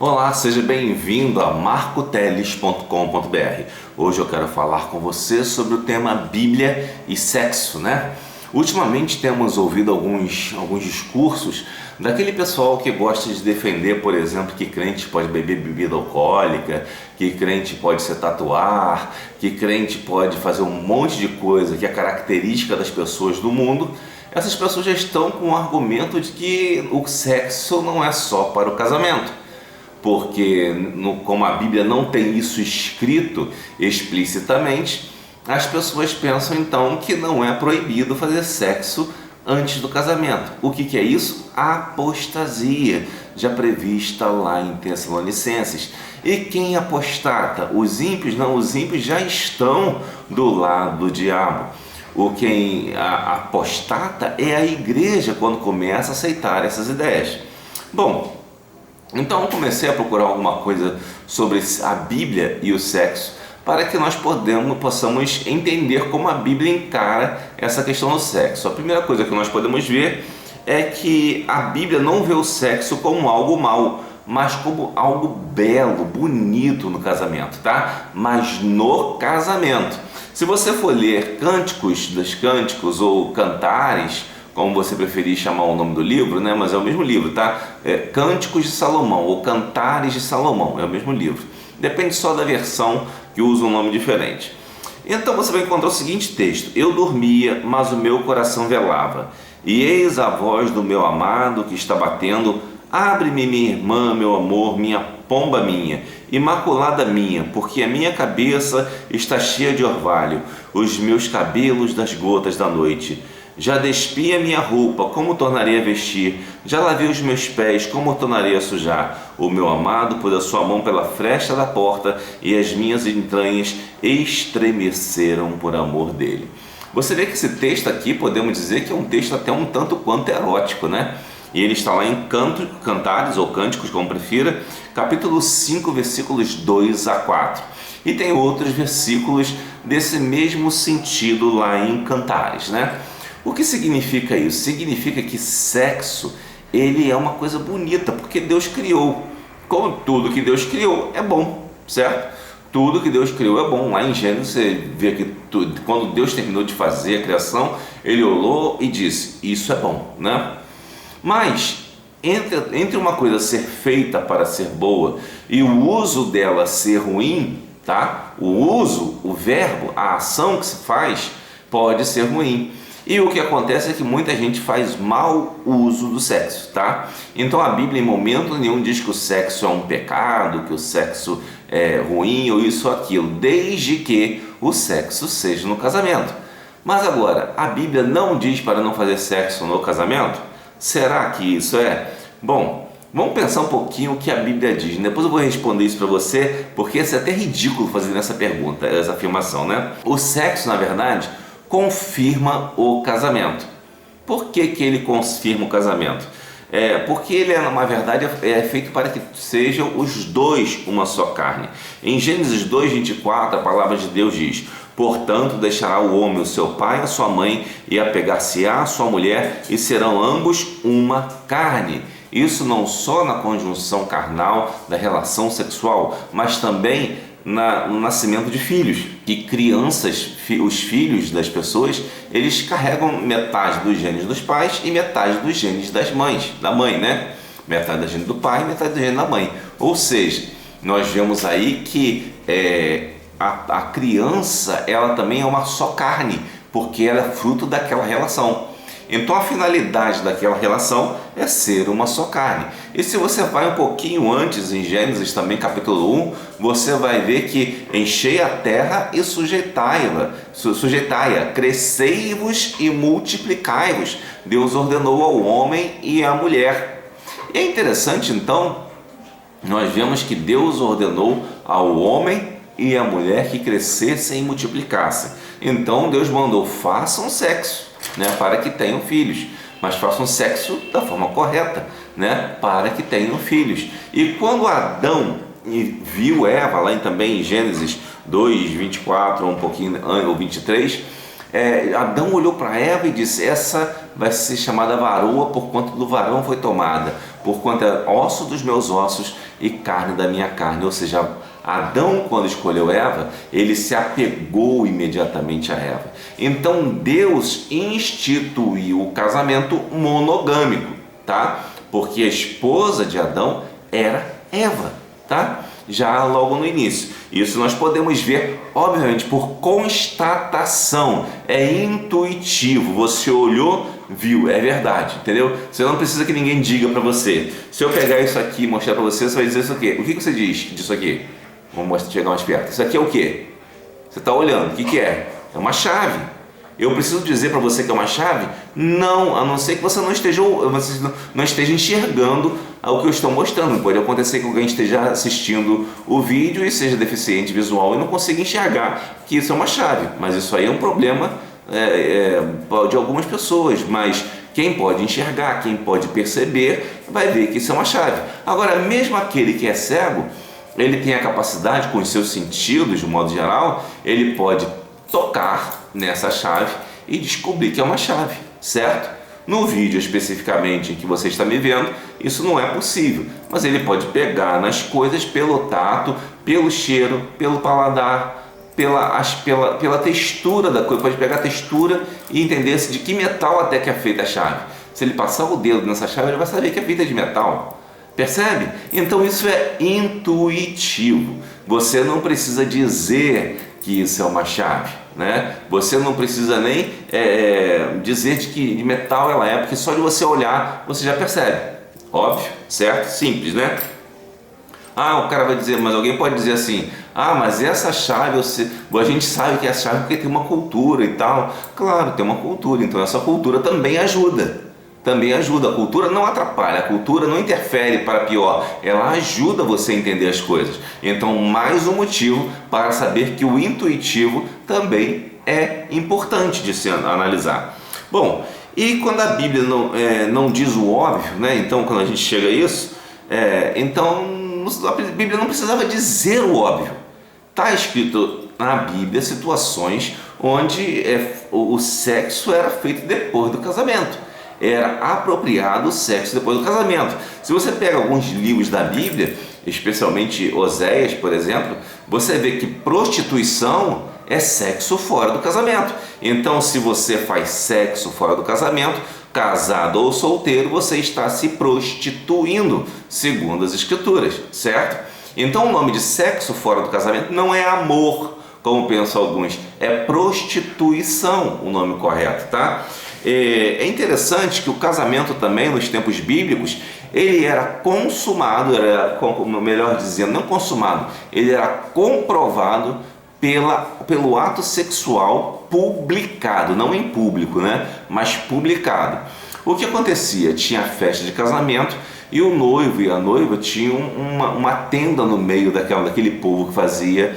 Olá, seja bem-vindo a marcoteles.com.br. Hoje eu quero falar com você sobre o tema Bíblia e sexo, né? Ultimamente temos ouvido alguns discursos daquele pessoal que gosta de defender, por exemplo, que crente pode beber bebida alcoólica, que crente pode se tatuar, que crente pode fazer um monte de coisa que é característica das pessoas do mundo. Essas pessoas já estão com o argumento de que o sexo não é só para o casamento. Porque como a Bíblia não tem isso escrito explicitamente, as pessoas pensam então que não é proibido fazer sexo antes do casamento. O que é isso? A apostasia, já prevista lá em Tessalonicenses. E quem apostata? Os ímpios? Não, os ímpios já estão do lado do diabo. Quem apostata é a igreja quando começa a aceitar essas ideias. Bom, então eu comecei a procurar alguma coisa sobre a Bíblia e o sexo para que nós possamos entender como a Bíblia encara essa questão do sexo. A primeira coisa que nós podemos ver é que a Bíblia não vê o sexo como algo mau, mas como algo belo, bonito no casamento, tá? Mas no casamento. Se você for ler Cânticos dos Cânticos ou Cantares, como você preferir chamar o nome do livro, né? Mas é o mesmo livro, tá? Cânticos de Salomão ou Cantares de Salomão, é o mesmo livro. Depende só da versão que usa um nome diferente. Então você vai encontrar o seguinte texto: Eu dormia, mas o meu coração velava, e eis a voz do meu amado que está batendo. Abre-me, minha irmã, meu amor, minha pomba minha, imaculada minha, porque a minha cabeça está cheia de orvalho, os meus cabelos das gotas da noite. Já despi a minha roupa, como tornarei a vestir? Já lavei os meus pés, como tornarei a sujar? O meu amado pôs a sua mão pela fresta da porta, e as minhas entranhas estremeceram por amor dele. Você vê que esse texto aqui, podemos dizer que é um texto até um tanto quanto erótico, né? E ele está lá em Cantares ou Cânticos, como prefira, capítulo 5, versículos 2 a 4. E tem outros versículos desse mesmo sentido lá em Cantares, né? O que significa isso? Significa que sexo, ele é uma coisa bonita, porque Deus criou. Como tudo que Deus criou é bom, certo? Tudo que Deus criou é bom. Lá em Gênesis você vê que quando Deus terminou de fazer a criação, Ele olhou e disse, isso é bom, né? Mas entre uma coisa ser feita para ser boa e o uso dela ser ruim, tá? O uso, o verbo, a ação que se faz pode ser ruim. E o que acontece é que muita gente faz mau uso do sexo, tá? Então a Bíblia em momento nenhum diz que o sexo é um pecado, que o sexo é ruim ou isso ou aquilo, desde que o sexo seja no casamento. Mas agora, a Bíblia não diz para não fazer sexo no casamento? Será que isso é? Bom, vamos pensar um pouquinho o que a Bíblia diz. Depois eu vou responder isso para você, porque isso é até ridículo fazer essa pergunta, essa afirmação, né? O sexo, na verdade, confirma o casamento. Por que ele confirma o casamento? Porque ele, na verdade, é feito para que sejam os dois uma só carne. Em Gênesis 2:24, a palavra de Deus diz: Portanto, deixará o homem o seu pai e a sua mãe, e apegar-se-á a sua mulher, e serão ambos uma carne. Isso não só na conjunção carnal da relação sexual, mas também no nascimento de filhos. Que crianças, os filhos das pessoas, eles carregam metade dos genes dos pais e metade dos genes da mãe, né? Metade da gene do pai e metade da gene da mãe. Ou seja, nós vemos aí que a criança, ela também é uma só carne, porque ela é fruto daquela relação. Então a finalidade daquela relação é ser uma só carne. E se você vai um pouquinho antes, em Gênesis também capítulo 1, você vai ver que enchei a terra e sujeitai-a, crescei-vos e multiplicai-vos. Deus ordenou ao homem e à mulher. E é interessante então, nós vemos que Deus ordenou ao homem e à mulher que crescessem e multiplicassem. Então Deus mandou, façam sexo, né, para que tenham filhos, mas façam sexo da forma correta, né, para que tenham filhos. E quando Adão viu Eva, lá também em Gênesis 2:24 ou um pouquinho, ou 23, Adão olhou para Eva e disse: essa vai ser chamada varoa, por quanto do varão foi tomada. porquanto é osso dos meus ossos e carne da minha carne. Ou seja, Adão, quando escolheu Eva, ele se apegou imediatamente a Eva. Então Deus instituiu o casamento monogâmico, tá? Porque a esposa de Adão era Eva, tá? Já logo no início. Isso nós podemos ver, obviamente, por constatação. É intuitivo. Você olhou, viu, é verdade, entendeu? Você não precisa que ninguém diga para você. Se eu pegar isso aqui e mostrar para você, você vai dizer isso aqui. O que você diz disso aqui? Vamos chegar mais perto. Isso aqui é o quê? Você está olhando. O que é? É uma chave. Eu preciso dizer para você que é uma chave? Não, a não ser que você não esteja enxergando o que eu estou mostrando. Pode acontecer que alguém esteja assistindo o vídeo e seja deficiente visual e não consiga enxergar que isso é uma chave. Mas isso aí é um problema de algumas pessoas. Mas quem pode enxergar, quem pode perceber, vai ver que isso é uma chave. Agora, mesmo aquele que é cego, ele tem a capacidade, com os seus sentidos, de um modo geral, ele pode tocar nessa chave e descobrir que é uma chave, certo? No vídeo especificamente em que você está me vendo, isso não é possível, mas ele pode pegar nas coisas pelo tato, pelo cheiro, pelo paladar, pela textura da coisa, pode pegar a textura e entender de que metal até que é feita a chave. Se ele passar o dedo nessa chave, ele vai saber que é feita de metal. Percebe? Então isso é intuitivo. Você não precisa dizer que isso é uma chave, né? Você não precisa nem dizer de que metal ela é, porque só de você olhar você já percebe. Óbvio, certo? Simples, né? Ah, o cara vai dizer, mas alguém pode dizer assim: ah, mas essa chave, a gente sabe que é a chave porque tem uma cultura e tal. Claro, tem uma cultura, então essa cultura também ajuda. Também ajuda, a cultura não atrapalha, a cultura não interfere para pior, ela ajuda você a entender as coisas. Então, mais um motivo para saber que o intuitivo também é importante de se analisar. Bom, e quando a Bíblia não diz o óbvio, né? Então quando a gente chega a isso, então a Bíblia não precisava dizer o óbvio. Está escrito na Bíblia situações onde o sexo era feito depois do casamento. Era apropriado o sexo depois do casamento. Se você pega alguns livros da Bíblia, especialmente Oséias, por exemplo, você vê que prostituição é sexo fora do casamento. Então, se você faz sexo fora do casamento, casado ou solteiro, você está se prostituindo, segundo as Escrituras, certo? Então, o nome de sexo fora do casamento não é amor, como pensam alguns, é prostituição o nome correto, tá? É interessante que o casamento também, nos tempos bíblicos, ele era consumado, melhor dizendo, não consumado, ele era comprovado pelo ato sexual publicado, não em público, né? Mas publicado. O que acontecia? Tinha a festa de casamento e o noivo e a noiva tinham uma tenda no meio daquele povo que fazia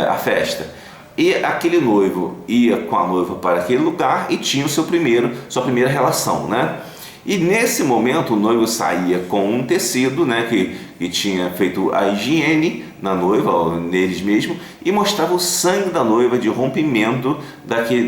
a festa. E aquele noivo ia com a noiva para aquele lugar e tinha sua primeira relação, né? E nesse momento o noivo saía com um tecido, né, que tinha feito a higiene na noiva, neles mesmo, e mostrava o sangue da noiva de rompimento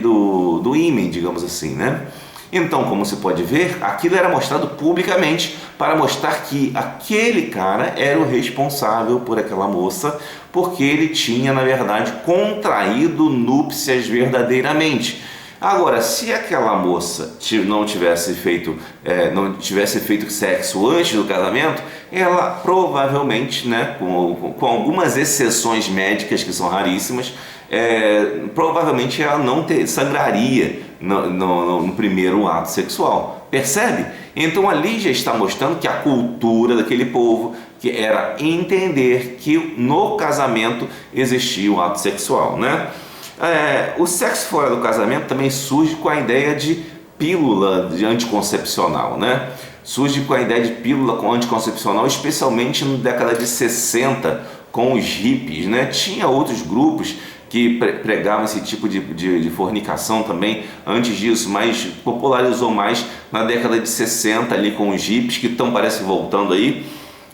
do ímen, digamos assim, né? Então, como se pode ver, aquilo era mostrado publicamente para mostrar que aquele cara era o responsável por aquela moça, porque ele tinha, na verdade, contraído núpcias verdadeiramente. Agora, se aquela moça não tivesse feito sexo antes do casamento, ela provavelmente, né, com algumas exceções médicas que são raríssimas, provavelmente ela não sangraria no primeiro ato sexual. Percebe? Então ali já está mostrando que a cultura daquele povo que era entender que no casamento existia o ato sexual, né? O sexo fora do casamento também surge com a ideia de pílula anticoncepcional, né? Surge com a ideia de pílula anticoncepcional, especialmente na década de 60, com os hippies, né? Tinha outros grupos que pregavam esse tipo de fornicação também antes disso, mas popularizou mais na década de 60 ali com os hippies que estão parece voltando aí.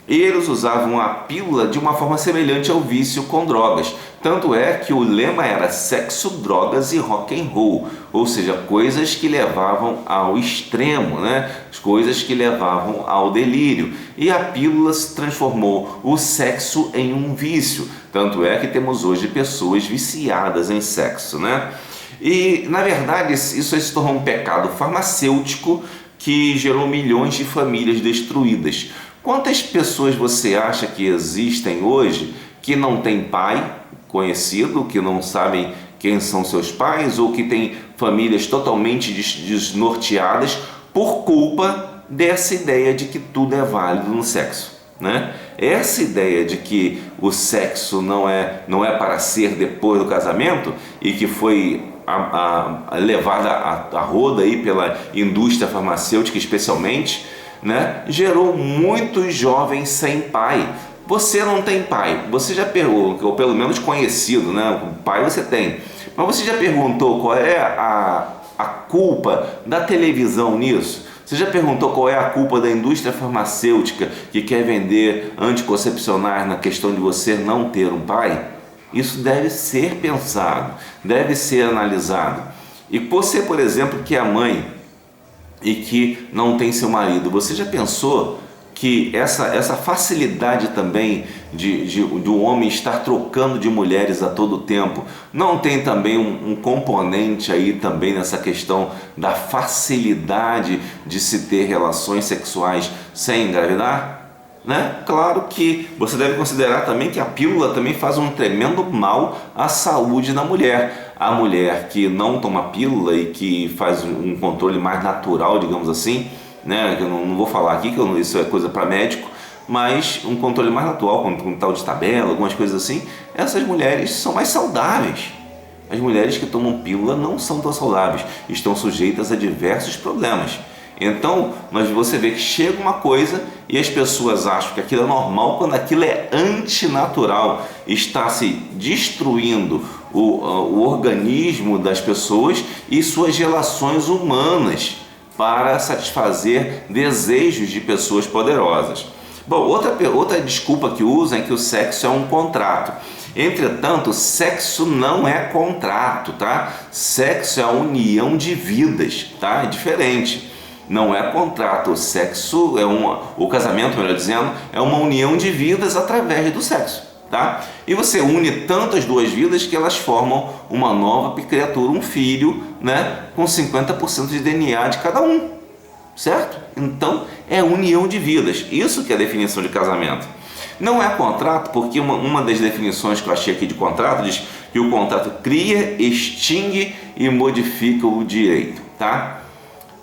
Eles usavam a pílula de uma forma semelhante ao vício com drogas. Tanto é que o lema era sexo, drogas e rock and roll, ou seja, coisas que levavam ao extremo, né? As coisas que levavam ao delírio. E a pílula se transformou o sexo em um vício. Tanto é que temos hoje pessoas viciadas em sexo, né? E na verdade isso se tornou um pecado farmacêutico que gerou milhões de famílias destruídas. Quantas pessoas você acha que existem hoje que não têm pai conhecido, que não sabem quem são seus pais, ou que têm famílias totalmente desnorteadas por culpa dessa ideia de que tudo é válido no sexo, né? Essa ideia de que o sexo não é para ser depois do casamento e que foi levada a roda aí pela indústria farmacêutica especialmente, né, gerou muitos jovens sem pai. Você não tem pai, você já perguntou, ou pelo menos conhecido, né? O pai você tem, mas você já perguntou qual é a culpa da televisão nisso? Você já perguntou qual é a culpa da indústria farmacêutica que quer vender anticoncepcionais na questão de você não ter um pai? Isso deve ser pensado, deve ser analisado. E você, por exemplo, que é mãe e que não tem seu marido, você já pensou que essa facilidade também do homem estar trocando de mulheres a todo tempo não tem também um componente aí também nessa questão da facilidade de se ter relações sexuais sem engravidar? Né? Claro que você deve considerar também que a pílula também faz um tremendo mal à saúde da mulher. A mulher que não toma pílula e que faz um controle mais natural, digamos assim, né? Eu não vou falar aqui que isso é coisa para médico, mas um controle mais natural, com um tal de tabela, algumas coisas assim, essas mulheres são mais saudáveis. As mulheres que tomam pílula não são tão saudáveis, estão sujeitas a diversos problemas. Então, você vê que chega uma coisa e as pessoas acham que aquilo é normal, quando aquilo é antinatural, está se destruindo o organismo das pessoas e suas relações humanas para satisfazer desejos de pessoas poderosas. Bom, outra desculpa que usam é que o sexo é um contrato. Entretanto, sexo não é contrato, tá? Sexo é a união de vidas, tá? É diferente. Não é contrato, o sexo o casamento, melhor dizendo, é uma união de vidas através do sexo, tá? E você une tanto as duas vidas que elas formam uma nova criatura, um filho, né, com 50% de DNA de cada um, certo? Então é união de vidas, isso que é a definição de casamento. Não é contrato, porque uma das definições que eu achei aqui de contrato diz que o contrato cria, extingue e modifica o direito, tá?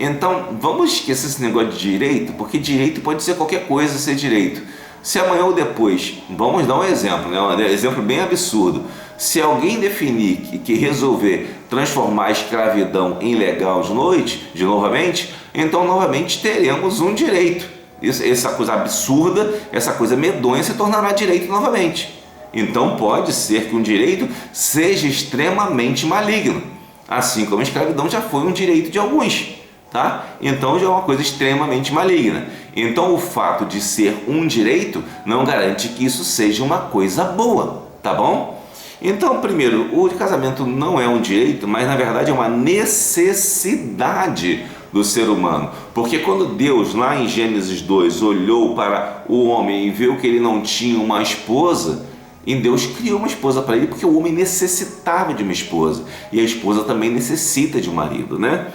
Então, vamos esquecer esse negócio de direito, porque direito pode ser qualquer coisa ser direito. Se amanhã ou depois, vamos dar um exemplo, né? Um exemplo bem absurdo. Se alguém definir que resolver transformar a escravidão em legal novamente, então novamente teremos um direito. Essa coisa absurda, essa coisa medonha se tornará direito novamente. Então pode ser que um direito seja extremamente maligno, assim como a escravidão já foi um direito de alguns. Tá? Então já é uma coisa extremamente maligna. Então o fato de ser um direito não garante que isso seja uma coisa boa, tá bom? Então, primeiro, o casamento não é um direito, mas na verdade é uma necessidade do ser humano. Porque quando Deus, lá em Gênesis 2, olhou para o homem e viu que ele não tinha uma esposa, e Deus criou uma esposa para ele, porque o homem necessitava de uma esposa, e a esposa também necessita de um marido, né?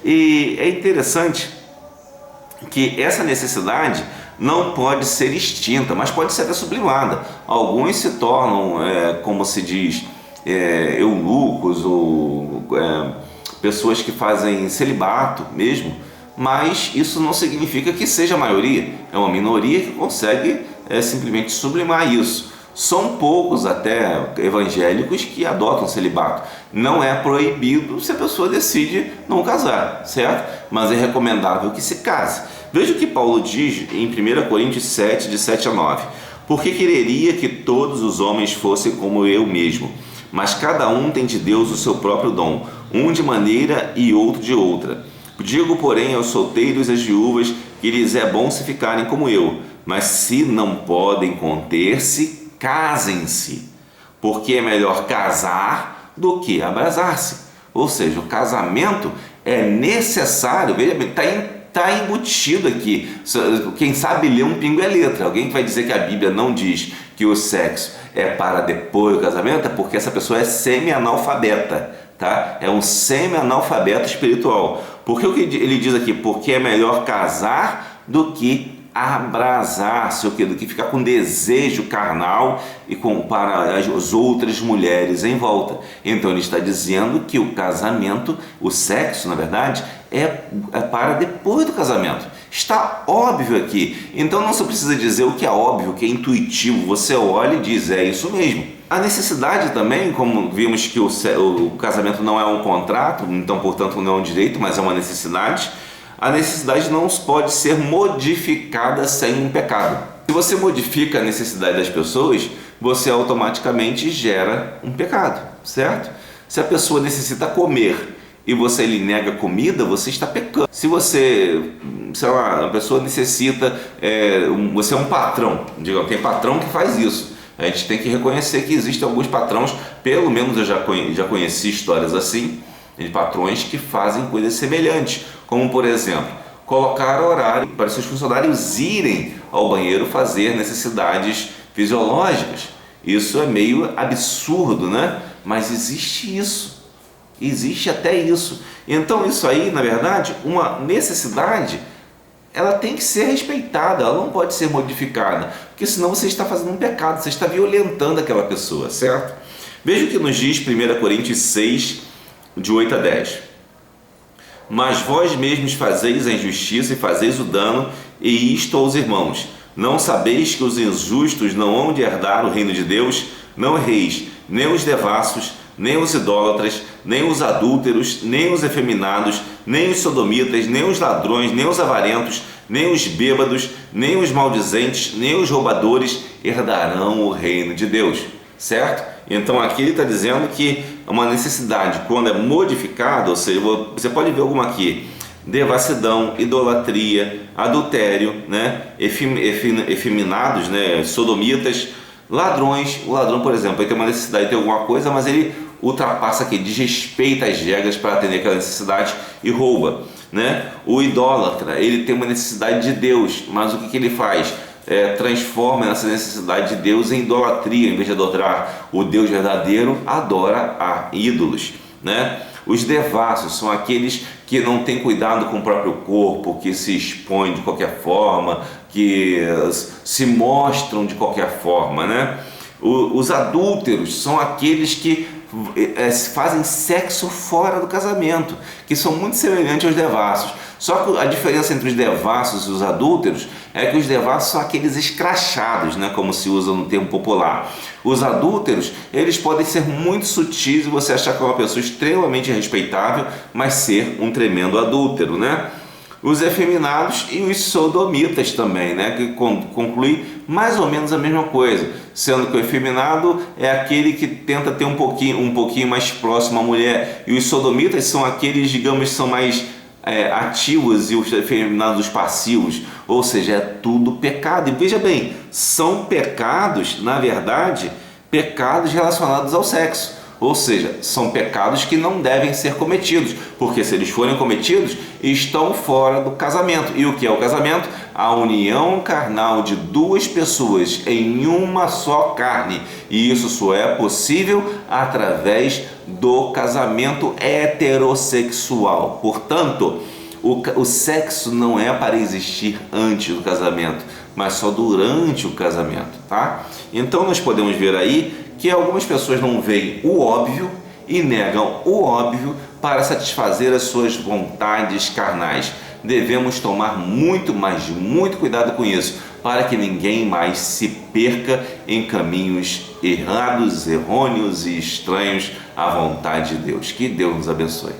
E é interessante que essa necessidade não pode ser extinta, mas pode ser até sublimada. Alguns se tornam, como se diz, eunucos ou pessoas que fazem celibato mesmo, mas isso não significa que seja a maioria. É uma minoria que consegue simplesmente sublimar isso. São poucos até evangélicos que adotam celibato. Não é proibido se a pessoa decide não casar, certo? Mas é recomendável que se case. Veja o que Paulo diz em 1 Coríntios 7, de 7 a 9. Porque quereria que todos os homens fossem como eu mesmo, mas cada um tem de Deus o seu próprio dom, um de maneira e outro de outra. Digo, porém, aos solteiros e às viúvas que lhes é bom se ficarem como eu, Mas se não podem conter-se, casem-se, porque é melhor casar do que abrasar-se. Ou seja, o casamento é necessário, veja bem, está embutido aqui. Quem sabe ler um pingo é letra. Alguém que vai dizer que a Bíblia não diz que o sexo é para depois do casamento, é porque essa pessoa é semi-analfabeta, tá? É um semi-analfabeto espiritual. Porque o que ele diz aqui? Porque é melhor casar do que abrasar-se, do que ficar com desejo carnal e para as outras mulheres em volta. Então ele está dizendo que o casamento, o sexo, na verdade, é para depois do casamento. Está óbvio aqui. Então não se precisa dizer o que é óbvio, o que é intuitivo. Você olha e diz, é isso mesmo. A necessidade também, como vimos que o casamento não é um contrato, então portanto não é um direito, mas é uma necessidade. A necessidade não pode ser modificada sem um pecado. Se você modifica a necessidade das pessoas, você automaticamente gera um pecado, certo? Se a pessoa necessita comer e você lhe nega comida, você está pecando. Se você, sei lá, a pessoa necessita, você é um patrão, tem patrão que faz isso. A gente tem que reconhecer que existem alguns patrões, pelo menos eu já conheci histórias assim, de patrões que fazem coisas semelhantes, como por exemplo, colocar horário para seus funcionários irem ao banheiro fazer necessidades fisiológicas. Isso é meio absurdo, né? Mas existe isso, existe até isso. Então isso aí, na verdade, uma necessidade, ela tem que ser respeitada, ela não pode ser modificada, porque senão você está fazendo um pecado, você está violentando aquela pessoa, certo? Veja o que nos diz 1 Coríntios 6, de 8 a 10. Mas vós mesmos fazeis a injustiça e fazeis o dano, e isto aos irmãos. Não sabeis que os injustos não hão de herdar o reino de Deus? Não erreis, nem os devassos, nem os idólatras, nem os adúlteros, nem os efeminados, nem os sodomitas, nem os ladrões, nem os avarentos, nem os bêbados, nem os maldizentes, nem os roubadores herdarão o reino de Deus. Certo? Então aqui ele está dizendo que uma necessidade, quando é modificada, ou seja, você pode ver alguma aqui: devassidão, idolatria, adultério, né? Efeminados, né? Sodomitas, ladrões. O ladrão, por exemplo, ele tem uma necessidade de ter alguma coisa, mas ele ultrapassa aqui, desrespeita as regras para atender aquela necessidade e rouba, né? O idólatra, ele tem uma necessidade de Deus, mas o que ele faz? Transforma essa necessidade de Deus em idolatria. Em vez de adorar o Deus verdadeiro, adora a ídolos, né? Os devassos são aqueles que não têm cuidado com o próprio corpo, que se expõem de qualquer forma, que se mostram de qualquer forma, né? Os adúlteros são aqueles que fazem sexo fora do casamento, que são muito semelhantes aos devassos. Só que a diferença entre os devassos e os adúlteros é que os devassos são aqueles escrachados, né, como se usa no termo popular. Os adúlteros, eles podem ser muito sutis e você achar que é uma pessoa extremamente respeitável, mas ser um tremendo adúltero, né? Os efeminados e os sodomitas também, né, que conclui mais ou menos a mesma coisa, sendo que o efeminado é aquele que tenta ter um pouquinho mais próximo à mulher, e os sodomitas são aqueles, digamos, que são mais ativos, e os efeminados passivos, ou seja, é tudo pecado. E veja bem, são pecados, na verdade, pecados relacionados ao sexo. Ou seja, são pecados que não devem ser cometidos, porque se eles forem cometidos, estão fora do casamento. E o que é o casamento? A união carnal de duas pessoas em uma só carne. E isso só é possível através do casamento heterossexual. Portanto, o sexo não é para existir antes do casamento, mas só durante o casamento, tá? Então nós podemos ver aí que algumas pessoas não veem o óbvio e negam o óbvio para satisfazer as suas vontades carnais. Devemos tomar muito cuidado com isso, para que ninguém mais se perca em caminhos errados, errôneos e estranhos à vontade de Deus. Que Deus nos abençoe.